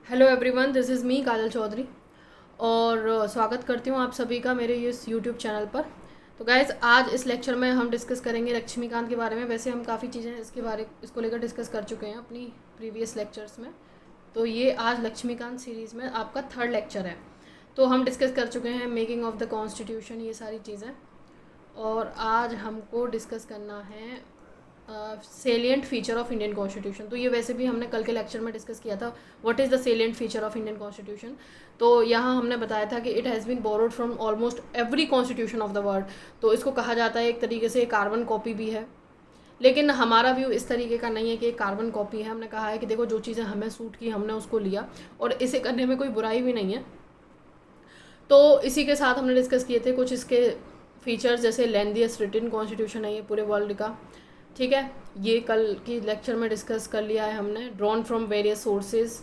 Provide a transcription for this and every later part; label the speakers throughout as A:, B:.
A: Hello everyone, this is me Kajal Chaudhary और स्वागत करती हूँ आप सभी का मेरे इस यूट्यूब चैनल पर। तो गाइज़, आज इस लेक्चर में हम डिस्कस करेंगे लक्ष्मीकांत के बारे में। वैसे हम काफ़ी चीज़ें इसको लेकर डिस्कस कर चुके हैं अपनी प्रीवियस लेक्चर्स में। तो ये आज लक्ष्मीकांत सीरीज़ में आपका थर्ड लेक्चर है। तो हम डिस्कस कर चुके हैं मेकिंग ऑफ द कॉन्स्टिट्यूशन, ये सारी चीज़ें। और आज हमको डिस्कस करना है salient feature of Indian constitution. तो ये वैसे भी हमने कल के लेक्चर में डिस्कस किया था, what is the salient feature of Indian constitution. तो यहाँ हमने बताया था कि it has been borrowed from almost every constitution of the world. तो इसको कहा जाता है एक तरीके से कार्बन कॉपी भी है, लेकिन हमारा व्यू इस तरीके का नहीं है कि एक कार्बन कॉपी है। हमने कहा है कि देखो, जो चीज़ें हमें सूट की हमने उसको लिया, और इसे करने में कोई बुराई भी नहीं है। तो इसी के साथ हमने डिस्कस किए थे कुछ इसके फीचर्स, जैसे लेंथीएस्ट रिटन कॉन्स्टिट्यूशन है ये पूरे वर्ल्ड का। ठीक है, ये कल की लेक्चर में डिस्कस कर लिया है हमने, ड्रॉन फ्रॉम वेरियस सोर्सेज।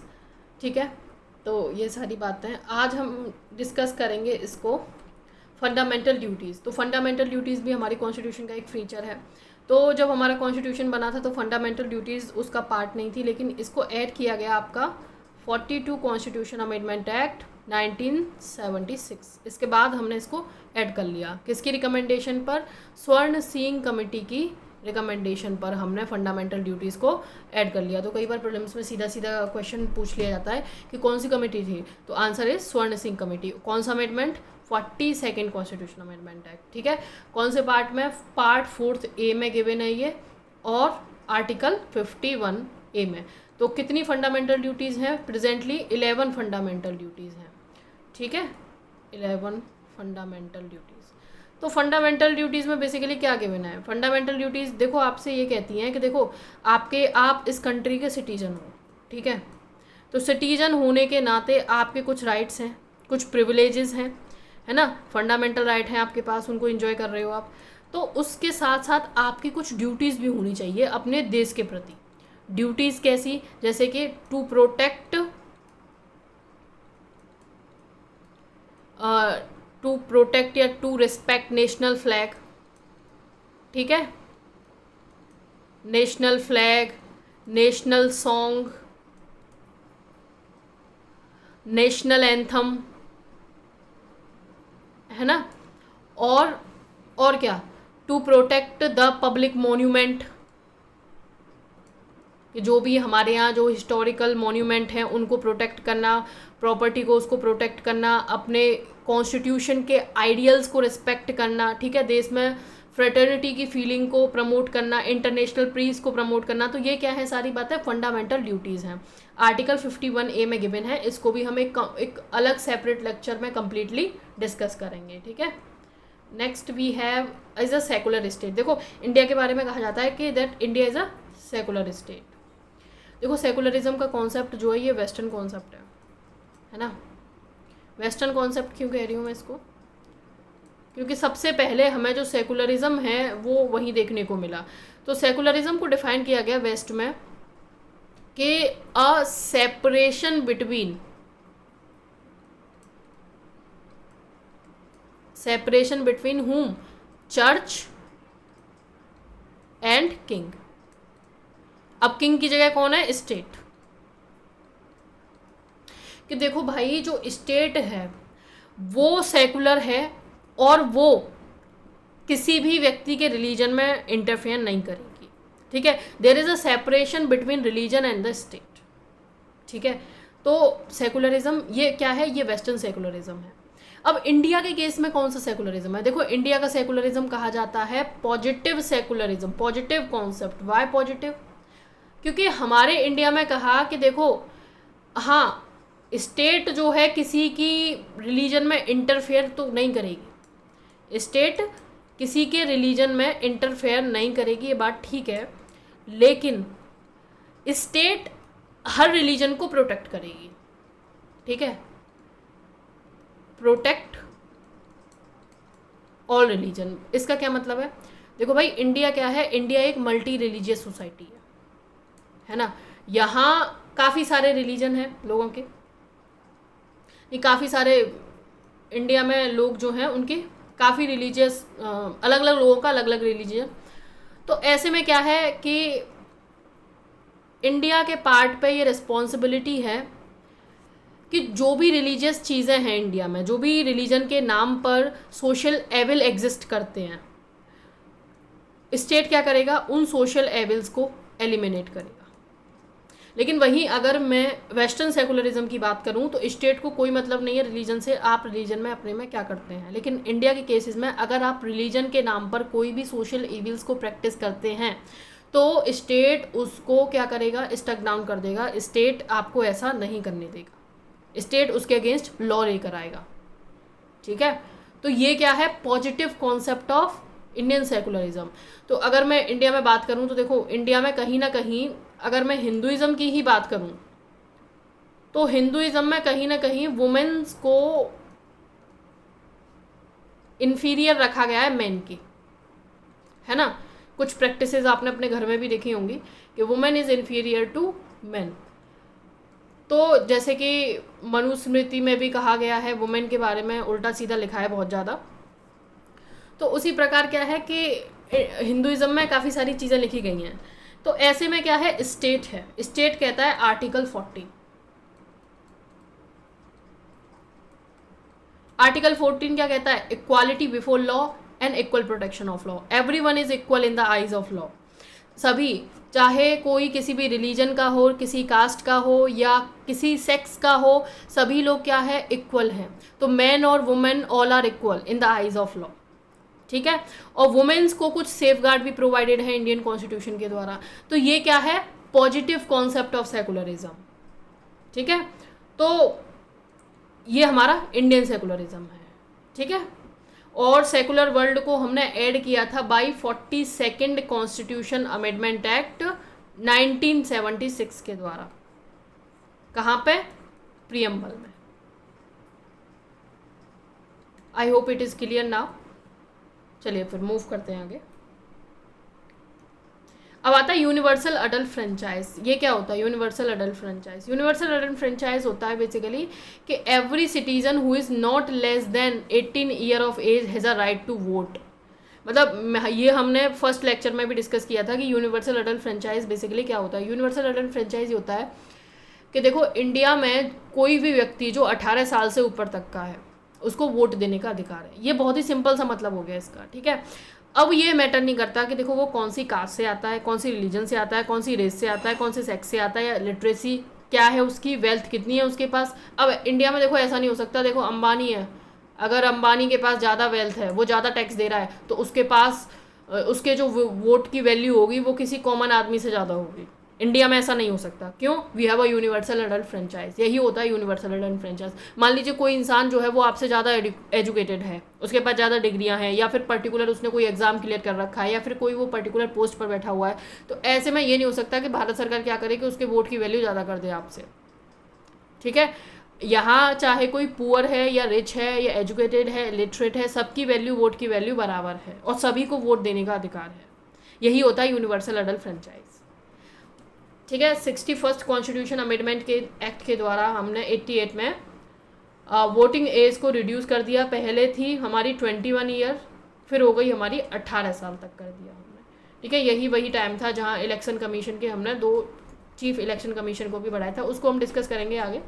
A: ठीक है, तो ये सारी बातें आज हम डिस्कस करेंगे इसको। फंडामेंटल ड्यूटीज़, तो फंडामेंटल ड्यूटीज़ भी हमारी कॉन्स्टिट्यूशन का एक फीचर है। तो जब हमारा कॉन्स्टिट्यूशन बना था तो फंडामेंटल ड्यूटीज़ उसका पार्ट नहीं थी, लेकिन इसको ऐड किया गया आपका 42 कॉन्स्टिट्यूशन अमेंडमेंट एक्ट 1976। इसके बाद हमने इसको ऐड कर लिया, किसकी रिकमेंडेशन पर? स्वर्ण सिंह कमेटी की रिकमेंडेशन पर हमने फंडामेंटल ड्यूटीज़ को ऐड कर लिया। तो कई बार प्रीलिम्स में सीधा सीधा क्वेश्चन पूछ लिया जाता है कि कौन सी कमेटी थी, तो आंसर है स्वर्ण सिंह कमेटी। कौन सा amendment? 42nd constitution amendment act. ठीक है, कौन से पार्ट में? पार्ट 4 ए में गिवन है ये, और आर्टिकल 51 ए में। तो कितनी फंडामेंटल ड्यूटीज़ हैं? प्रेजेंटली 11 फंडामेंटल ड्यूटीज़ हैं। ठीक है, 11 फंडामेंटल ड्यूटीज़। तो फंडामेंटल ड्यूटीज़ में बेसिकली क्या गिवन है? फंडामेंटल ड्यूटीज़ देखो आपसे ये कहती हैं कि देखो, आप इस कंट्री के सिटीजन हो। ठीक है, तो सिटीजन होने के नाते आपके कुछ राइट्स हैं, कुछ प्रिविलेजेस हैं, है ना। फंडामेंटल राइट हैं आपके पास, उनको एंजॉय कर रहे हो आप। तो उसके साथ साथ आपकी कुछ ड्यूटीज़ भी होनी चाहिए अपने देश के प्रति। ड्यूटीज़ कैसी? जैसे कि टू प्रोटेक्ट या टू रिस्पेक्ट नेशनल फ्लैग। ठीक है, national flag, national song, national anthem, है ना। और क्या? To protect the public monument, कि जो भी हमारे यहाँ जो हिस्टोरिकल मोन्यूमेंट हैं उनको प्रोटेक्ट करना, प्रॉपर्टी को उसको प्रोटेक्ट करना, अपने कॉन्स्टिट्यूशन के आइडियल्स को रिस्पेक्ट करना। ठीक है, देश में फ्रेटर्निटी की फीलिंग को प्रमोट करना, इंटरनेशनल पीस को प्रमोट करना। तो ये क्या है? सारी बातें फंडामेंटल ड्यूटीज़ हैं। आर्टिकल 51 ए में गिवन है, इसको भी हम एक अलग सेपरेट लेक्चर में कम्प्लीटली डिस्कस करेंगे। ठीक है, next we have is a secular state. देखो, इंडिया के बारे में कहा जाता है कि that India is a secular state. देखो, सेकुलरिज्म का कॉन्सेप्ट जो है ये वेस्टर्न कॉन्सेप्ट है ना। वेस्टर्न कॉन्सेप्ट क्यों कह रही हूँ मैं इसको? क्योंकि सबसे पहले हमें जो सेकुलरिज्म है वो वहीं देखने को मिला। तो सेकुलरिज्म को डिफाइन किया गया वेस्ट में कि अ सेपरेशन बिटवीन हुम? Church and king. अब किंग की जगह कौन है? स्टेट। कि देखो भाई, जो स्टेट है वो सेकुलर है और वो किसी भी व्यक्ति के रिलीजन में इंटरफेयर नहीं करेगी। ठीक है, there is a separation between religion and the state. ठीक है, तो सेकुलरिज्म ये क्या है? ये वेस्टर्न सेकुलरिज्म है। अब इंडिया के केस में कौन सा सेकुलरिज्म है? देखो, इंडिया का सेकुलरिज्म कहा जाता है positive secularism, positive concept. Why positive? क्योंकि हमारे इंडिया में कहा कि देखो, हाँ, स्टेट जो है किसी की रिलीजन में इंटरफेयर तो नहीं करेगी, स्टेट किसी के रिलीजन में इंटरफेयर नहीं करेगी, ये बात ठीक है, लेकिन स्टेट हर रिलीजन को प्रोटेक्ट करेगी। ठीक है, प्रोटेक्ट ऑल रिलीजन। इसका क्या मतलब है? देखो भाई, इंडिया क्या है? इंडिया एक मल्टी रिलीजियस सोसाइटी है ना। यहाँ काफ़ी सारे रिलीजन हैं लोगों के, ये काफ़ी सारे इंडिया में लोग जो हैं उनके काफ़ी रिलीजियस, अलग अलग लोगों का अलग अलग रिलीजियन। तो ऐसे में क्या है कि इंडिया के पार्ट पे ये रिस्पॉन्सिबिलिटी है कि जो भी रिलीजियस चीज़ें हैं इंडिया में, जो भी रिलीजन के नाम पर सोशल एविल एग्जिस्ट करते हैं, स्टेट क्या करेगा, उन सोशल एविल्स को एलिमिनेट करेगा। लेकिन वहीं अगर मैं वेस्टर्न सेकुलरिज्म की बात करूं तो स्टेट को कोई मतलब नहीं है रिलीजन से, आप रिलीजन में अपने में क्या करते हैं। लेकिन इंडिया के केसेस में अगर आप रिलीजन के नाम पर कोई भी सोशल इविल्स को प्रैक्टिस करते हैं तो स्टेट उसको क्या करेगा, स्टक डाउन कर देगा। स्टेट आपको ऐसा नहीं करने देगा, स्टेट उसके अगेंस्ट लॉ लेकर आएगा। ठीक है, तो ये क्या है, positive concept of Indian secularism. तो अगर मैं इंडिया में बात करूं तो देखो, इंडिया में कहीं ना कहीं अगर मैं हिंदुइज्म की ही बात करूं तो हिंदुइज्म में कहीं ना कहीं वुमेन्स को इन्फीरियर रखा गया है मेन की, है ना। कुछ प्रैक्टिसेस आपने अपने घर में भी देखी होंगी कि women is inferior to men. तो जैसे कि मनुस्मृति में भी कहा गया है, वुमेन के बारे में उल्टा सीधा लिखा है बहुत ज़्यादा। तो उसी प्रकार क्या है कि हिंदुइज्म में काफ़ी सारी चीज़ें लिखी गई हैं। तो ऐसे में क्या है, स्टेट है, स्टेट कहता है आर्टिकल 14। आर्टिकल 14 क्या कहता है, equality before law and equal protection of law. Everyone is equal in the eyes of law. सभी, चाहे कोई किसी भी रिलीजन का हो, किसी कास्ट का हो या किसी सेक्स का हो, सभी लोग क्या है, इक्वल हैं। तो मैन और women all are equal in the eyes of law. ठीक है, और वुमेन्स को कुछ सेफ गार्ड भी प्रोवाइडेड है इंडियन कॉन्स्टिट्यूशन के द्वारा। तो ये क्या है, पॉजिटिव कॉन्सेप्ट ऑफ सेकुलरिज्म। ठीक है, तो ये हमारा इंडियन सेकुलरिज्म है। ठीक है, और सेकुलर वर्ल्ड को हमने ऐड किया था by 42nd constitution amendment act 1976 के द्वारा। कहाँ पे, प्रीएम्बल में। I hope it is clear now. चलिए फिर मूव करते हैं आगे। अब आता है यूनिवर्सल अडल्ट फ्रेंचाइज। ये क्या होता है universal adult franchise? Universal adult franchise होता है बेसिकली कि every citizen who is not less than 18 year of age has a right to vote. मतलब ये हमने फर्स्ट लेक्चर में भी डिस्कस किया था कि यूनिवर्सल अडल्ट फ्रेंचाइज बेसिकली क्या होता है। यूनिवर्सल अडल्ट फ्रेंचाइज होता है कि देखो, इंडिया में कोई भी व्यक्ति जो 18 साल से ऊपर तक का है उसको वोट देने का अधिकार है। ये बहुत ही सिंपल सा मतलब हो गया इसका। ठीक है, अब ये मैटर नहीं करता कि देखो वो कौन सी कास्ट से आता है, कौन सी रिलीजन से आता है, कौन सी रेस से आता है, कौन से सेक्स से आता है, या लिटरेसी क्या है उसकी, वेल्थ कितनी है उसके पास। अब इंडिया में देखो ऐसा नहीं हो सकता। देखो अंबानी है, अगर अंबानी के पास ज़्यादा वेल्थ है, वो ज़्यादा टैक्स दे रहा है, तो उसके पास उसके जो वोट की वैल्यू होगी वो किसी कॉमन आदमी से ज़्यादा होगी। इंडिया में ऐसा नहीं हो सकता। क्यों? We have a universal adult franchise. यही होता है यूनिवर्सल अडल्ट फ्रेंचाइज। मान लीजिए कोई इंसान जो है वो आपसे ज़्यादा एजुकेटेड है, उसके पास ज़्यादा डिग्रियां हैं, या फिर पर्टिकुलर उसने कोई एग्जाम क्लियर कर रखा है, या फिर कोई वो पर्टिकुलर पोस्ट पर बैठा हुआ है। तो ऐसे में ये नहीं हो सकता कि भारत सरकार क्या करे कि उसके वोट की वैल्यू ज़्यादा कर दे आपसे। ठीक है, यहाँ चाहे कोई पुअर है या रिच है या एजुकेटेड है, लिटरेट है, सबकी वैल्यू, वोट की वैल्यू बराबर है और सभी को वोट देने का अधिकार है। यही होता है यूनिवर्सल अडल्ट फ्रेंचाइज। ठीक है, 61st कॉन्स्टिट्यूशन अमेंडमेंट के एक्ट के द्वारा हमने 88 में वोटिंग एज को रिड्यूस कर दिया। पहले थी हमारी 21 ईयर, फिर हो गई हमारी 18 साल तक कर दिया हमने। ठीक है, यही वही टाइम था जहाँ इलेक्शन कमीशन के हमने 2 चीफ इलेक्शन कमीशन को भी बढ़ाया था, उसको हम डिस्कस करेंगे आगे।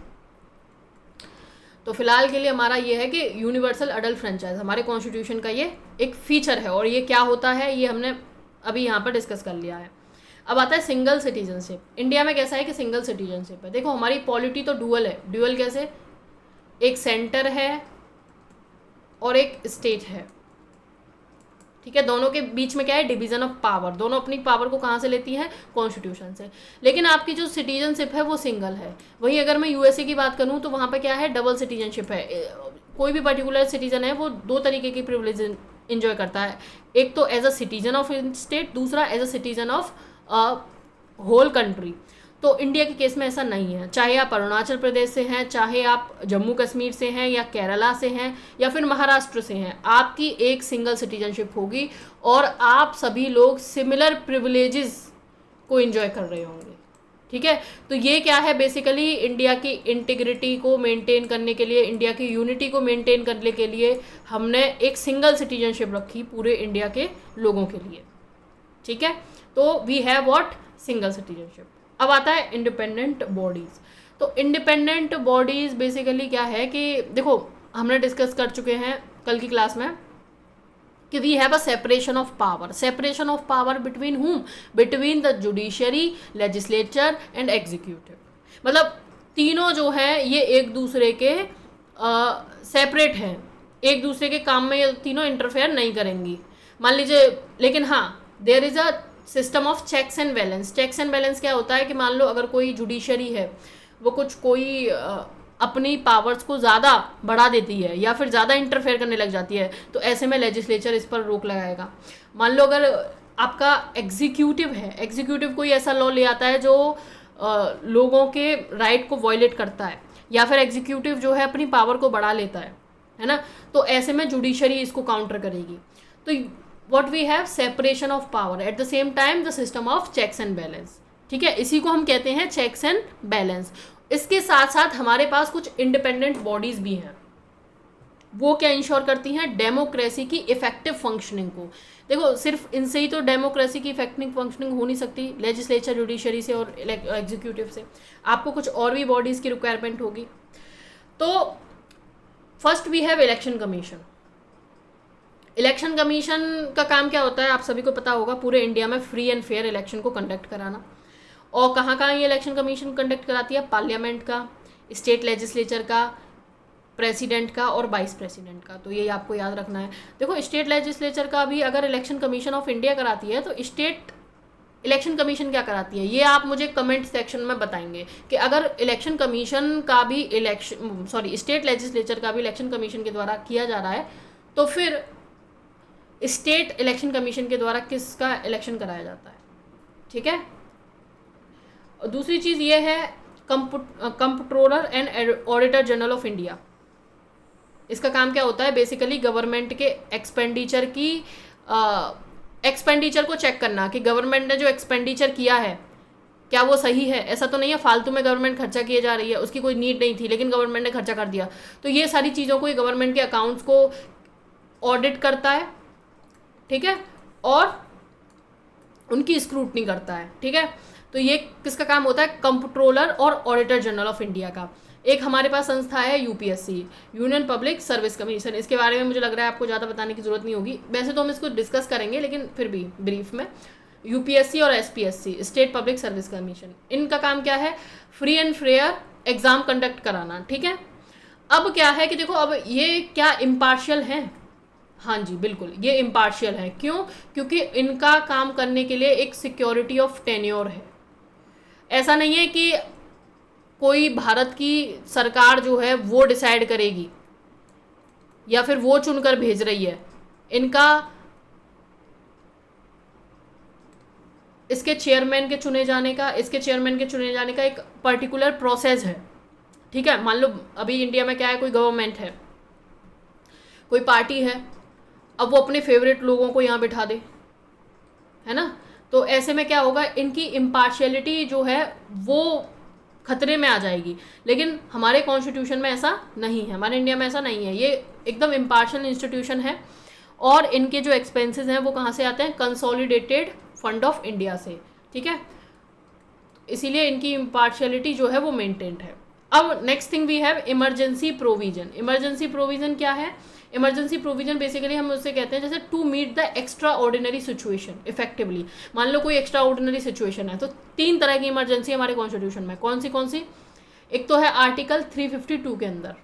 A: तो फिलहाल के लिए हमारा ये है कि यूनिवर्सल अडल्ट फ्रेंचाइज हमारे कॉन्स्टिट्यूशन का ये एक फीचर है, और ये क्या होता है ये हमने अभी यहाँ पर डिस्कस कर लिया है। अब आता है सिंगल सिटीजनशिप। इंडिया में कैसा है कि सिंगल सिटीजनशिप है। देखो हमारी पॉलिटी तो डुअल है। डुअल कैसे? एक सेंटर है और एक स्टेट है। ठीक है, दोनों के बीच में क्या है? Division of power. दोनों अपनी पावर को कहाँ से लेती हैं? कॉन्स्टिट्यूशन से। लेकिन आपकी जो सिटीजनशिप है वो सिंगल है। वहीं अगर मैं यूएसए की बात करूँ तो वहाँ पे क्या है? डबल सिटीजनशिप है। कोई भी पर्टिकुलर सिटीजन है वो 2 तरीके की प्रिविलेज इंजॉय करता है। एक तो as a citizen of state, दूसरा as a citizen of whole country. तो इंडिया के केस में ऐसा नहीं है। चाहे आप अरुणाचल प्रदेश से हैं, चाहे आप जम्मू कश्मीर से हैं, या केरला से हैं, या फिर महाराष्ट्र से हैं, आपकी एक सिंगल सिटीजनशिप होगी और आप सभी लोग सिमिलर प्रिविलेजेस को एंजॉय कर रहे होंगे। ठीक है, तो ये क्या है? बेसिकली इंडिया की इंटीग्रिटी को मेंटेन करने के लिए, इंडिया की यूनिटी को मेंटेन करने के लिए हमने एक सिंगल सिटीजनशिप रखी पूरे इंडिया के लोगों के लिए। ठीक है, तो we have what? Single citizenship. अब आता है इंडिपेंडेंट बॉडीज। तो इंडिपेंडेंट बॉडीज बेसिकली क्या है कि देखो, हमने डिस्कस कर चुके हैं कल की क्लास में कि we have a separation of power between whom, between the judiciary, legislature and executive. मतलब तीनों जो है ये एक दूसरे के सेपरेट हैं, एक दूसरे के काम में ये तीनों इंटरफेयर नहीं करेंगी, मान लीजिए। लेकिन हाँ, there is a system of checks and balance. Checks and balance क्या होता है कि मान लो अगर कोई जुडिशरी है, वो कोई अपनी पावर्स को ज़्यादा बढ़ा देती है या फिर ज़्यादा इंटरफेयर करने लग जाती है, तो ऐसे में लेजिस्लेचर इस पर रोक लगाएगा। मान लो अगर आपका एग्जीक्यूटिव है, एग्जीक्यूटिव कोई ऐसा लॉ ले आता है जो लोगों के राइट को वॉयलेट करता है, या फिर एग्जीक्यूटिव जो है अपनी पावर को बढ़ा लेता है ना, तो ऐसे में जुडिशरी इसको काउंटर करेगी। तो what we have, separation of power, at the same time the system of checks and balance. ठीक है, इसी को हम कहते हैं चेक्स एंड बैलेंस। इसके साथ साथ हमारे पास कुछ इंडिपेंडेंट बॉडीज भी हैं, वो क्या इंश्योर करती हैं, डेमोक्रेसी की इफेक्टिव फंक्शनिंग को। देखो, सिर्फ इनसे ही तो डेमोक्रेसी की इफेक्टिव फंक्शनिंग हो नहीं सकती, लेजिस्लेचर, जुडिशरी से और एग्जीक्यूटिव से, आपको कुछ और भी बॉडीज की रिक्वायरमेंट होगी। तो first we have election commission. Election commission का काम क्या होता है, आप सभी को पता होगा, पूरे इंडिया में फ्री एंड फेयर इलेक्शन को कंडक्ट कराना। और कहाँ कहाँ ये इलेक्शन कमीशन कंडक्ट कराती है, पार्लियामेंट का, स्टेट लेजिस्लेचर का, प्रेसिडेंट का और वाइस प्रेसिडेंट का। तो ये आपको याद रखना है। देखो, स्टेट लेजिस्लेचर का भी अगर इलेक्शन कमीशन ऑफ इंडिया कराती है, तो स्टेट इलेक्शन कमीशन क्या कराती है, ये आप मुझे कमेंट सेक्शन में बताएंगे कि अगर इलेक्शन कमीशन का भी स्टेट लेजिस्लेचर का भी इलेक्शन कमीशन के द्वारा किया जा रहा है, तो फिर स्टेट इलेक्शन कमीशन के द्वारा किसका इलेक्शन कराया जाता है। ठीक है। और दूसरी चीज़ ये है comptroller and auditor general of India. इसका काम क्या होता है, बेसिकली गवर्नमेंट के एक्सपेंडिचर को चेक करना कि गवर्नमेंट ने जो एक्सपेंडिचर किया है क्या वो सही है। ऐसा तो नहीं है फालतू में गवर्नमेंट खर्चा किए जा रही है, उसकी कोई नीड नहीं थी लेकिन गवर्नमेंट ने खर्चा कर दिया। तो ये सारी चीज़ों को, ये गवर्नमेंट के अकाउंट्स को ऑडिट करता है, ठीक है, और उनकी स्क्रूटनी करता है। ठीक है, तो ये किसका काम होता है, कंप्ट्रोलर और ऑडिटर जनरल ऑफ इंडिया का। एक हमारे पास संस्था है UPSC, union public service commission. इसके बारे में मुझे लग रहा है आपको ज़्यादा बताने की जरूरत नहीं होगी, वैसे तो हम इसको डिस्कस करेंगे लेकिन फिर भी ब्रीफ में। यूपीएससी और SPSC, state public service commission, इनका काम क्या है, free and fair exam conduct कराना। ठीक है। अब क्या है कि देखो, अब ये क्या इम्पार्शियल है, हाँ जी बिल्कुल ये इम्पार्शियल है। क्यों, क्योंकि इनका काम करने के लिए एक सिक्योरिटी ऑफ टेन्योर है। ऐसा नहीं है कि कोई भारत की सरकार जो है वो डिसाइड करेगी या फिर वो चुनकर भेज रही है। इसके चेयरमैन के चुने जाने का एक पर्टिकुलर प्रोसेस है। ठीक है, मान लो अभी इंडिया में क्या है, कोई गवर्नमेंट है, कोई पार्टी है, अब वो अपने फेवरेट लोगों को यहाँ बिठा दे, है ना। तो ऐसे में क्या होगा, इनकी इम्पार्शियलिटी जो है वो खतरे में आ जाएगी। लेकिन हमारे कॉन्स्टिट्यूशन में ऐसा नहीं है, हमारे इंडिया में ऐसा नहीं है, ये एकदम इम्पार्शियल इंस्टीट्यूशन है। और इनके जो एक्सपेंसेस हैं वो कहाँ से आते हैं, कंसोलिडेटेड फंड ऑफ इंडिया से। ठीक है, इसीलिए इनकी इम्पार्शियलिटी जो है वो मेंटेन्ड है। अब next thing we have emergency provision. Emergency provision क्या है, इमरजेंसी प्रोविजन बेसिकली हम उससे कहते हैं जैसे to meet the extraordinary situation effectively. मान लो कोई एक्स्ट्रा ऑर्डिनरी सिचुएशन है, तो 3 तरह की इमरजेंसी हमारे कॉन्स्टिट्यूशन में, कौन सी, एक तो है आर्टिकल 352 के अंदर।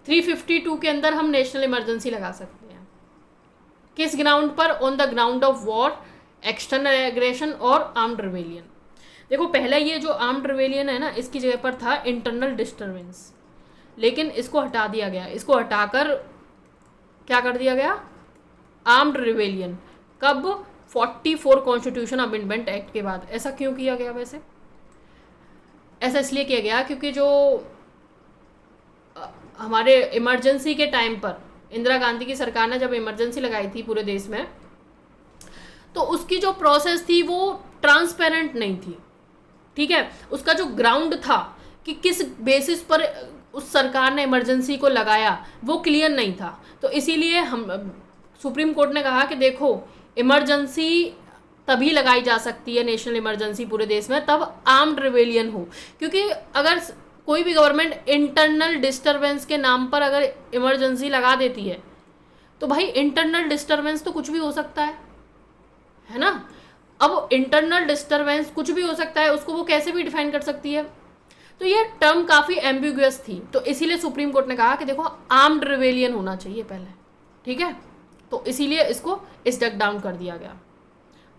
A: 352 के अंदर हम नेशनल इमरजेंसी लगा सकते हैं। किस ग्राउंड पर, on the ground of war, external aggression और आर्म्ड रिवेलियन। देखो, पहले ये जो आर्म्ड रिवेलियन है ना, इसकी जगह पर था इंटरनल डिस्टर्बेंस, लेकिन इसको हटा दिया गया। इसको हटाकर क्या कर दिया गया, आर्म्ड रिवेलियन। कब, 44 कॉन्स्टिट्यूशन अमेंडमेंट एक्ट के बाद। ऐसा क्यों किया गया, वैसे ऐसा इसलिए किया गया क्योंकि जो हमारे इमरजेंसी के टाइम पर इंदिरा गांधी की सरकार ने जब इमरजेंसी लगाई थी पूरे देश में, तो उसकी जो प्रोसेस थी वो ट्रांसपेरेंट नहीं थी। ठीक है, उसका जो ग्राउंड था कि किस बेसिस पर उस सरकार ने इमरजेंसी को लगाया वो क्लियर नहीं था। तो इसीलिए हम सुप्रीम कोर्ट ने कहा कि देखो, इमरजेंसी तभी लगाई जा सकती है नेशनल इमरजेंसी पूरे देश में, तब आर्म्ड रिवेलियन हो। क्योंकि अगर कोई भी गवर्नमेंट इंटरनल डिस्टर्बेंस के नाम पर अगर इमरजेंसी लगा देती है तो भाई इंटरनल डिस्टर्बेंस तो कुछ भी हो सकता है ना। अब इंटरनल डिस्टर्बेंस कुछ भी हो सकता है, उसको वो कैसे भी डिफाइन कर सकती है। तो ये टर्म काफ़ी एम्बिगुअस थी, तो इसीलिए सुप्रीम कोर्ट ने कहा कि देखो आर्म्ड रिवेलियन होना चाहिए पहले, ठीक है। तो इसीलिए इसको स्टक डाउन कर दिया गया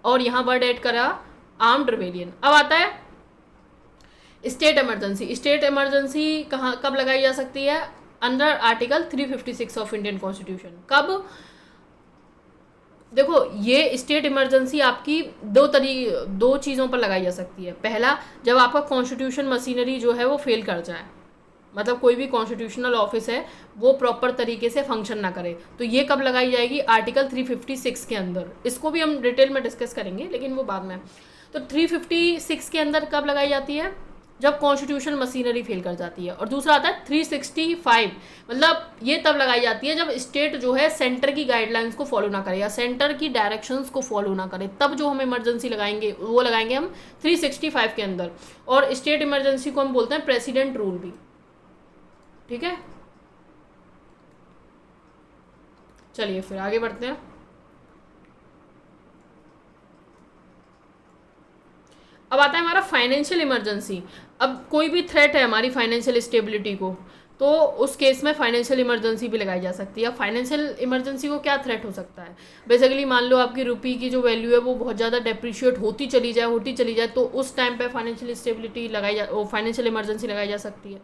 A: और यहाँ वर्ड ऐड करा आर्म्ड रिवेलियन। अब आता है स्टेट इमरजेंसी। स्टेट इमरजेंसी कहाँ कब लगाई जा सकती है? Under article 356 of Indian constitution. कब? देखो ये स्टेट इमरजेंसी आपकी दो चीज़ों पर लगाई जा सकती है। पहला, जब आपका कॉन्स्टिट्यूशन मशीनरी जो है वो फेल कर जाए, मतलब कोई भी कॉन्स्टिट्यूशनल ऑफिस है वो प्रॉपर तरीके से फंक्शन ना करे, तो ये कब लगाई जाएगी? आर्टिकल 356 के अंदर। इसको भी हम डिटेल में डिस्कस करेंगे लेकिन वो बाद में। तो 356 के अंदर कब लगाई जाती है? जब कॉन्स्टिट्यूशन मशीनरी फेल कर जाती है। और दूसरा आता है 365, मतलब ये तब लगाई जाती है जब स्टेट जो है सेंटर की गाइडलाइंस को फॉलो ना करे या सेंटर की डायरेक्शंस को फॉलो ना करे, तब जो हम इमरजेंसी लगाएंगे वो लगाएंगे हम 365 के अंदर। और स्टेट इमरजेंसी को हम बोलते हैं प्रेसिडेंट रूल भी, ठीक है। चलिए फिर आगे बढ़ते हैं। अब आता है हमारा फाइनेंशियल इमरजेंसी। अब कोई भी थ्रेट है हमारी फाइनेंशियल स्टेबिलिटी को, तो उस केस में फाइनेंशियल इमरजेंसी भी लगाई जा सकती है। फाइनेंशियल इमरजेंसी को क्या थ्रेट हो सकता है? बेसिकली मान लो आपकी रुपये की जो वैल्यू है वो बहुत ज़्यादा डेप्रिशिएट होती चली जाए, तो उस टाइम पे फाइनेंशियल स्टेबिलिटी फाइनेंशियल इमरजेंसी लगाई जा सकती है,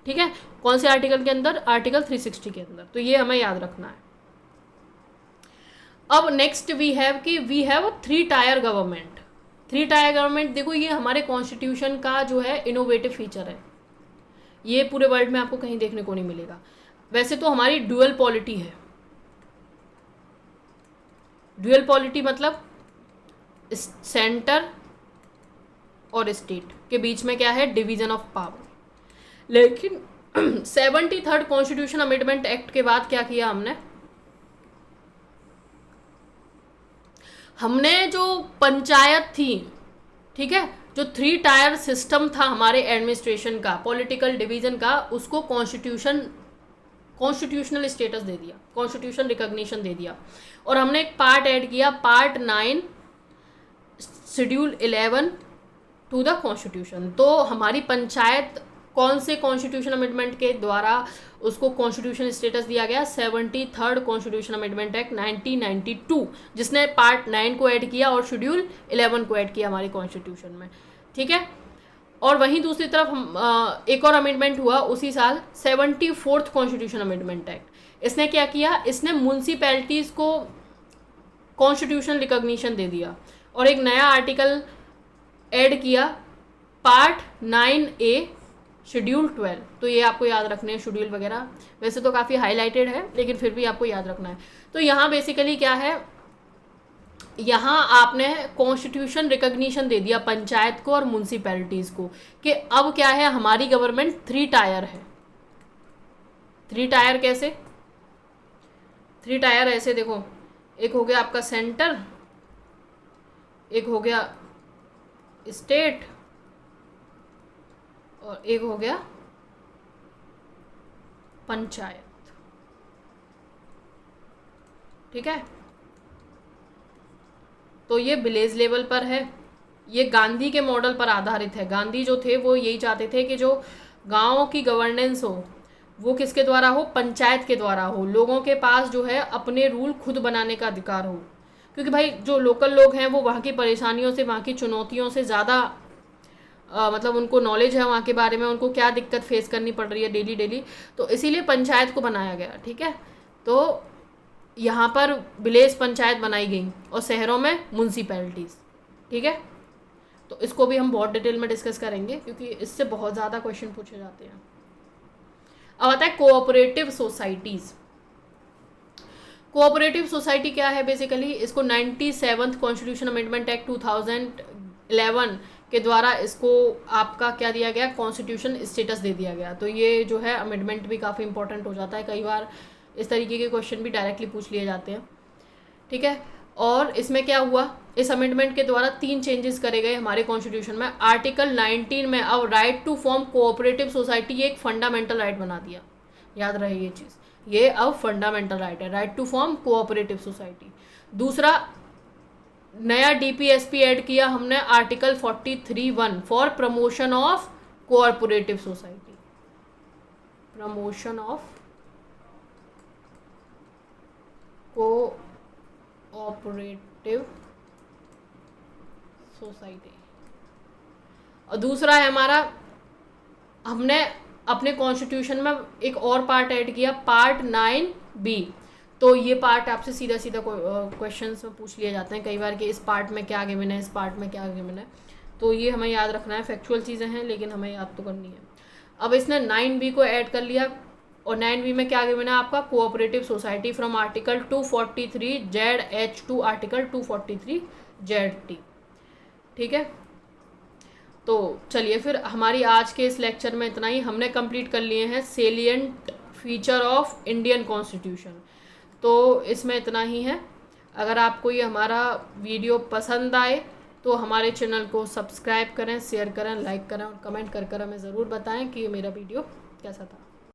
A: ठीक है। कौन से आर्टिकल के अंदर? आर्टिकल 360 के अंदर। तो ये हमें याद रखना है। अब next we have 3 tier government. 3 tier government, देखो ये हमारे कॉन्स्टिट्यूशन का जो है इनोवेटिव फीचर है, ये पूरे वर्ल्ड में आपको कहीं देखने को नहीं मिलेगा। वैसे तो हमारी ड्यूअल पॉलिटी है। ड्यूअल पॉलिटी मतलब सेंटर और स्टेट के बीच में क्या है? Division of power. लेकिन 73rd कॉन्स्टिट्यूशन अमेंडमेंट एक्ट के बाद क्या किया हमने जो पंचायत थी, ठीक है, जो 3 टायर सिस्टम था हमारे एडमिनिस्ट्रेशन का, पॉलिटिकल डिवीजन का, उसको कॉन्स्टिट्यूशनल स्टेटस दे दिया, कॉन्स्टिट्यूशन रिकॉग्निशन दे दिया। और हमने एक पार्ट ऐड किया, part 9 schedule 11 to the constitution. तो हमारी पंचायत कौन से कॉन्स्टिट्यूशन अमेंडमेंट के द्वारा उसको कॉन्स्टिट्यूशन स्टेटस दिया गया? 73rd कॉन्स्टिट्यूशन अमेंडमेंट एक्ट 1992, जिसने पार्ट 9 को ऐड किया और शेड्यूल 11 को ऐड किया हमारी कॉन्स्टिट्यूशन में, ठीक है। और वहीं दूसरी तरफ एक और अमेंडमेंट हुआ उसी साल, 74th कॉन्स्टिट्यूशन अमेंडमेंट एक्ट। इसने क्या किया? इसने म्यूनसिपैलिटीज़ को कॉन्स्टिट्यूशन रिकॉग्निशन दे दिया और एक नया आर्टिकल ऐड किया, पार्ट 9A शेड्यूल 12। तो ये आपको याद रखने हैं शेड्यूल वगैरह, वैसे तो काफ़ी हाईलाइटेड है लेकिन फिर भी आपको याद रखना है। तो यहाँ बेसिकली क्या है, यहाँ आपने कॉन्स्टिट्यूशन रिकॉग्निशन दे दिया पंचायत को और म्यूनसिपैलिटीज़ को कि अब क्या है, हमारी गवर्नमेंट 3 टायर है। 3 टायर कैसे? 3 टायर ऐसे देखो, एक हो गया आपका सेंटर, एक हो गया स्टेट और एक हो गया पंचायत, ठीक है। तो ये विलेज लेवल पर है, ये गांधी के मॉडल पर आधारित है। गांधी जो थे वो यही चाहते थे कि जो गाँव की गवर्नेंस हो वो किसके द्वारा हो? पंचायत के द्वारा हो। लोगों के पास जो है अपने रूल खुद बनाने का अधिकार हो, क्योंकि भाई जो लोकल लोग हैं वो वहाँ की परेशानियों से, वहाँ की चुनौतियों से ज़्यादा मतलब उनको नॉलेज है वहाँ के बारे में, उनको क्या दिक्कत फेस करनी पड़ रही है डेली, तो इसीलिए पंचायत को बनाया गया, ठीक है। तो यहाँ पर विलेज पंचायत बनाई गई और शहरों में म्यूनसिपैलिटीज़, ठीक है। तो इसको भी हम बहुत डिटेल में डिस्कस करेंगे क्योंकि इससे बहुत ज़्यादा क्वेश्चन पूछे जाते हैं। अब आता है कोऑपरेटिव सोसाइटीज़। कोऑपरेटिव सोसाइटी क्या है? बेसिकली इसको 97th कॉन्स्टिट्यूशन अमेंडमेंट एक्ट 2011 के द्वारा इसको आपका क्या दिया गया? कॉन्स्टिट्यूशन स्टेटस दे दिया गया। तो ये जो है अमेंडमेंट भी काफ़ी इंपॉर्टेंट हो जाता है, कई बार इस तरीके के क्वेश्चन भी डायरेक्टली पूछ लिए जाते हैं, ठीक है। और इसमें क्या हुआ, इस अमेंडमेंट के द्वारा 3 चेंजेस करे गए हमारे कॉन्स्टिट्यूशन में। आर्टिकल 19 में अब right to form cooperative society ये एक फंडामेंटल राइट बना दिया, याद रहे ये चीज़, ये अब फंडामेंटल राइट है, right to form cooperative society. दूसरा, नया डीपीएसपी ऐड किया हमने article 43(1) for promotion of cooperative society, promotion of cooperative society. और दूसरा है हमारा, हमने अपने कॉन्स्टिट्यूशन में एक और पार्ट ऐड किया, पार्ट 9B। तो ये पार्ट आपसे सीधा सीधा क्वेश्चंस में पूछ लिए जाते हैं कई बार कि इस पार्ट में क्या गिवन है, इस पार्ट में क्या गिवन है, तो ये हमें याद रखना है। फैक्चुअल चीज़ें हैं लेकिन हमें याद तो करनी है। अब इसने 9B को ऐड कर लिया, और 9B में क्या गिवन है आपका, cooperative society from article 243(ZH) to article 243(ZT), ठीक है। तो चलिए फिर हमारी आज के इस लेक्चर में इतना ही। हमने कंप्लीट कर लिए हैं salient feature of Indian constitution, तो इसमें इतना ही है। अगर आपको ये हमारा वीडियो पसंद आए तो हमारे चैनल को सब्सक्राइब करें, शेयर करें, लाइक करें और कमेंट कर हमें ज़रूर बताएं कि ये मेरा वीडियो कैसा था।